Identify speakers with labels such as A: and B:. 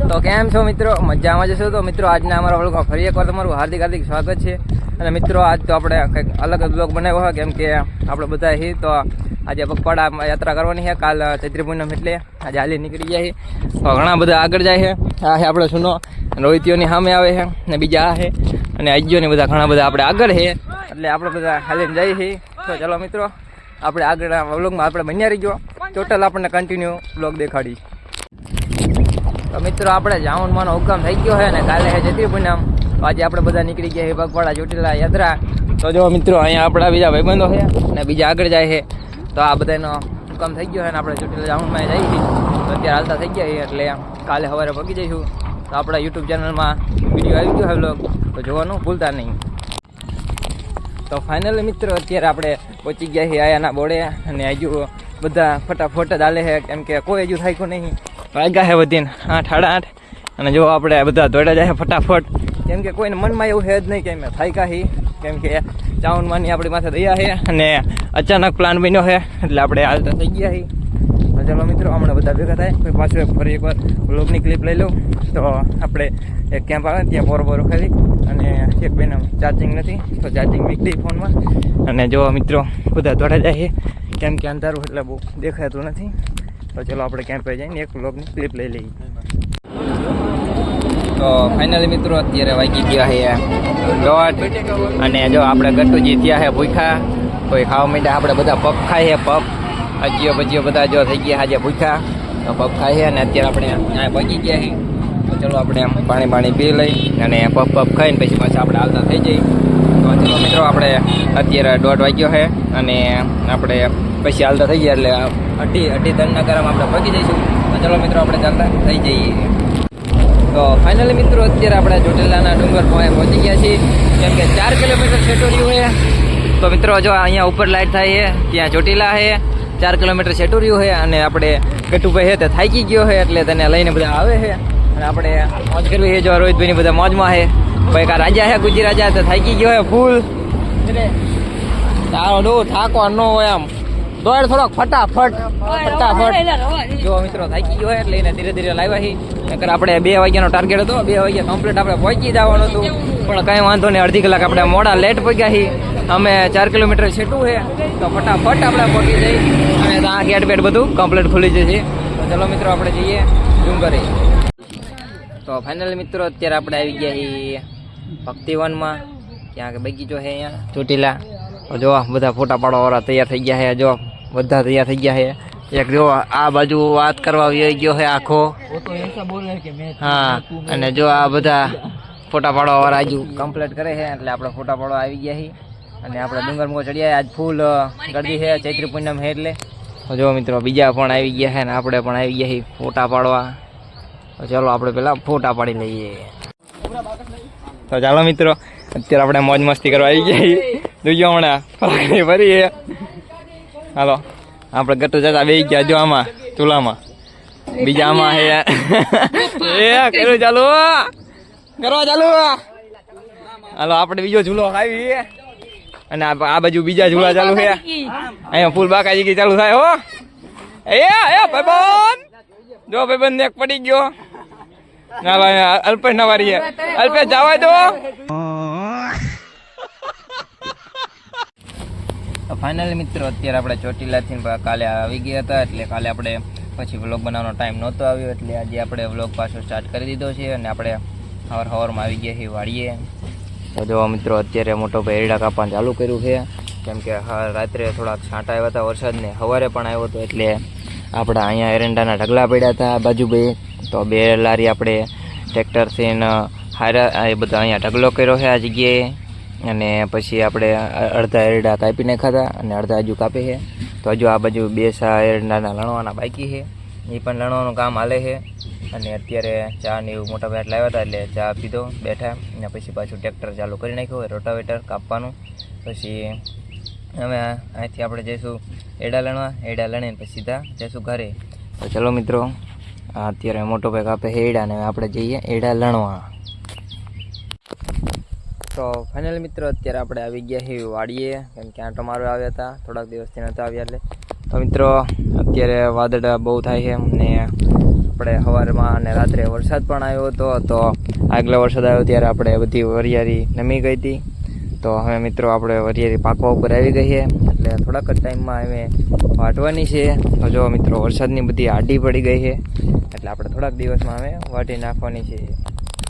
A: તો કેમ છો મિત્રો? મજામાં જશો તો મિત્રો આજના અમારા વ્લોગમાં ફરી એકવાર તમારું હાર્દિક હાર્દિક સ્વાગત છે. અને મિત્રો આજ તો આપણે કંઈક અલગ જ વ્લોગ બનાવ્યો હોય, કેમ કે આપણે બધા છીએ તો આજે પગપાળા યાત્રા કરવાની છે. કાલ ચૈત્રી પૂનમ એટલે આજે હાલી નીકળી જાય છે. તો ઘણા બધા આગળ જાય છે. આ છે આપણે સુનો રોહિતીઓની સામે આવે છે ને બીજા આ છે અને આજ્યોની બધા ઘણા બધા આપણે આગળ છે, એટલે આપણે બધા હાલીને જઈએ છીએ. તો ચાલો મિત્રો આપણે આગળના વ્લોગમાં આપણે બન્યા રહી ગયો. ટોટલ આપણને કન્ટિન્યુ વ્લોગ દેખાડી. તો મિત્રો આપણે જાઉનમાંનો હુકમ થઈ ગયો છે ને કાલે છે ચૈત્રી પૂનમ. આજે આપણે બધા નીકળી ગયા છે પગપાળા ચોટીલા યાત્રા. તો જો મિત્રો અહીંયા આપણા બીજા ભાઈબંધો છે ને બીજા આગળ જાય છે. તો આ બધાનો હુકમ થઈ ગયો છે ને આપણે ચોટીલા જાઉનમાં જઈએ છીએ. તો અત્યારે હાલતા થઈ ગયા છે એટલે કાલે સવારે પગી જઈશું. તો આપણા યુટ્યુબ ચેનલમાં વિડીયો આવી ગયો છે વ્લોગ, તો જોવાનું ભૂલતા નહીં. તો ફાઇનલી મિત્રો અત્યારે આપણે પહોંચી ગયા છીએ આયાના બોર્ડે અને હજુ બધા ફટાફટ જ હાલે છે, કેમ કે કોઈ હજુ થાક્યું નહીં. વાગ્યા છે વધીને 8 સાડા 8 અને જો આપણે બધા દોડ્યા જાય ફટાફટ, કેમ કે કોઈને મનમાં એવું છે જ નહીં કે અમે થાક્યા છીએ, કેમ કે ચાઉનમાંની આપણી માથે દયા છે અને અચાનક પ્લાન બન્યો છે એટલે આપણે હાલતા થઈ ગયા છીએ. તો ચાલો મિત્રો હમણાં બધા ભેગા થાય કોઈ પાછું ફરી એકવાર વ્લોગની ક્લિપ લઈ લઉં. તો આપણે એક કેમ્પ આવે ત્યાં બોરો ખાલી અને એક બેને ચાર્જિંગ નથી તો ચાર્જિંગ નીકળી ફોનમાં. અને જો મિત્રો બધા દોડા જાય છે, કેમ કે અંધારું એટલે બહુ દેખાતું નથી. તો ચલો આપણે કેમ્પે જઈને એક વ્લોગની ક્લિપ લઈ લઈએ. તો ફાઇનલી મિત્રો અત્યારે વાગી ગયા છે 1:30 અને જો આપણે ગટુજી થયા છે ભૂખ્યા. કોઈ ખાવા માંડ્યા, આપણે બધા પગ ખાઈએ. પગ અજીઓ બજીઓ બધા જો થઈ ગયા આજે ભૂખ્યા, તો પગ ખાઈએ અને અત્યારે આપણે અહીંયા પગી ગયા છીએ. તો ચલો આપણે આમ પાણી પી લઈ અને પગ ખાઈને પછી પાછા આપણે હાલતા થઈ જઈએ. તો ચલો મિત્રો આપણે અત્યારે 1:30 વાગ્યો છે અને આપણે પછી હાલતા થઈ ગયા એટલે 2:30 ગરમ આપણે પગી જઈશું. તો ચલો મિત્રો આપણે ચાલતા થઈ જઈએ. તો ફાઇનલી મિત્રો અત્યારે આપણે ચોટીલાના ડુંગર પહોંચી ગયા છીએ, કેમ કે 4 કિલોમીટર છેટું રહ્યું છે. તો મિત્રો જો અહીંયા ઉપર લાઈટ થાય છે ત્યાં ચોટીલા છે, 4 કિલોમીટર છેટું રહ્યું છે અને આપણે ગટુભાઈ છે તે થાકી ગયો છે એટલે તેને લઈને બધા આવે છે અને આપણે મોજ કરવી છે. જો રોહિતભાઈની બધા મોજમાં છે. ભાઈ કા રાજા છે ગુજી રાજા તો થાકી ગયો છે ફૂલ. તારો ડો થાકો ન હોય આમ દોડ થોડોક ફટાફટ જો મિત્રો થાકી ગયો હોય એટલે એને ધીરે ધીરે લાવ્યા છીએ. નકર આપણે 2 વાગ્યાનો ટાર્ગેટ હતો, 2 વાગ્યા કમ્પ્લીટ આપણે પહોંચી જવાનું હતું, પણ કંઈ વાંધો નહીં. અડધી કલાક આપણે મોડા લેટ પગ્યા છીએ. અમે 4 કિલોમીટર છેટું છે તો ફટાફટ આપણે પહોંચી જઈએ અને ત્યાં ગેટ બેટ બધું કમ્પ્લીટ ખુલી જશે. તો ચલો મિત્રો આપણે જઈએ ડુંગરે. તો ફાઇનલી મિત્રો અત્યારે આપણે આવી ગયા છીએ ભક્તિવનમાં, ત્યાં બગીચો છે અહીંયા ચોટીલા. તો જો બધા ફોટા પાડવાવાળા તૈયાર થઈ ગયા છે. જો બધા તૈયાર થઈ ગયા છે. એક જો આ બાજુ વાત કરવા આવી ગયો છે આખો, હા. અને જો આ બધા ફોટા પાડવાવાળા હજુ કમ્પ્લીટ કરે છે એટલે આપણે ફોટા પાડવા આવી ગયા છીએ અને આપણે ડુંગરમાં ચડ્યા. આજ ફૂલ ગરદી છે, ચૈત્રી પૂનમ છે એટલે. તો જો મિત્રો બીજા પણ આવી ગયા છે ને આપણે પણ આવી ગયા છીએ ફોટા પાડવા. તો ચાલો આપણે પેલા ફોટા પાડી લઈએ. તો ચાલો મિત્રો અત્યારે આપણે મોજ મસ્તી કરવા આવી ગયા છીએ. જોજો હમણાં ફરી હાલો આપણે ગટુ જતા બે ગયા. જો આમાં ચૂલામાં બીજા આમાં હે કર્યું ચાલુ કરવા ચાલુ. હાલો આપણે બીજો ઝૂલો ખાવી અને આ બાજુ બીજા ઝૂલા ચાલુ છે. અહીંયા ફૂલ બાકાજી ચાલુ થાય હો. એ ભાઈબંધ જો ભાઈબંધ એક પડી ગયો. ના ભાઈ અલ્પેશ ના વારી અલ્પેશ જવા દો. ફાઇનલી મિત્રો અત્યારે આપણે ચોટીલાથી કાલે આવી ગયા હતા એટલે કાલે આપણે પછી વ્લોગ બનાવવાનો ટાઈમ નહોતો આવ્યો એટલે આજે આપણે વ્લોગ પાછો સ્ટાર્ટ કરી દીધો છે અને આપણે સવારમાં આવી ગયા છીએ વાડીએ. તો જો મિત્રો અત્યારે મોટો ભાઈ એરડા કાપવાનું ચાલુ કર્યું છે, કેમ કે રાત્રે થોડાક છાંટા આવ્યા હતા વરસાદને, સવારે પણ આવ્યો હતો એટલે આપણે અહીંયા એરંડાના ઢગલા પડ્યા હતા આ બાજુ ભાઈ. તો 2 લારી આપણે ટ્રેક્ટરથી હારા એ બધા અહીંયા ઢગલો કર્યો છે આ જગ્યાએ અને પછી આપણે અડધા એરડા કાપી નાખ્યા હતા અને અડધા હજુ કાપે છે. તો હજુ આ બાજુ 2 એરડાના લણવાના બાકી છે, એ પણ લણવાનું કામ હાલે છે. અને અત્યારે ચા ને એવું મોટા ભાઈ લાવ્યા હતા એટલે ચા પીધો બેઠા અને પછી પાછું ટ્રેક્ટર ચાલુ કરી નાખ્યું રોટાવેટર કાપવાનું. પછી અમે અહીંથી આપણે જઈશું એડા લણવા, એડા લણીને પછી સીધા જઈશું ઘરે. તો ચલો મિત્રો અત્યારે મોટો ભાઈ કાપે છે એડા ને આપણે જઈએ એડા લણવા. તો ફાઇનલ મિત્રો અત્યારે આપણે આવી ગયા છીએ વાડીએ, કેમ કે આંટો મારવા આવ્યા હતા, થોડાક દિવસથી નહોતા આવ્યા એટલે. તો મિત્રો અત્યારે વાદળા બહુ થાય છે ને આપણે સવારમાં અને રાત્રે વરસાદ પણ આવ્યો હતો. તો આગલો વરસાદ આવ્યો ત્યારે આપણે બધી વરિયાળી નમી ગઈ હતી. તો હવે મિત્રો આપણે વરિયાળી પાકવા ઉપર આવી ગઈ છે, એટલે થોડાક જ ટાઈમમાં હવે વાટવાની છે. તો જો મિત્રો વરસાદની બધી આડી પડી ગઈ છે, એટલે આપણે થોડાક દિવસમાં હવે વાટી નાખવાની છે.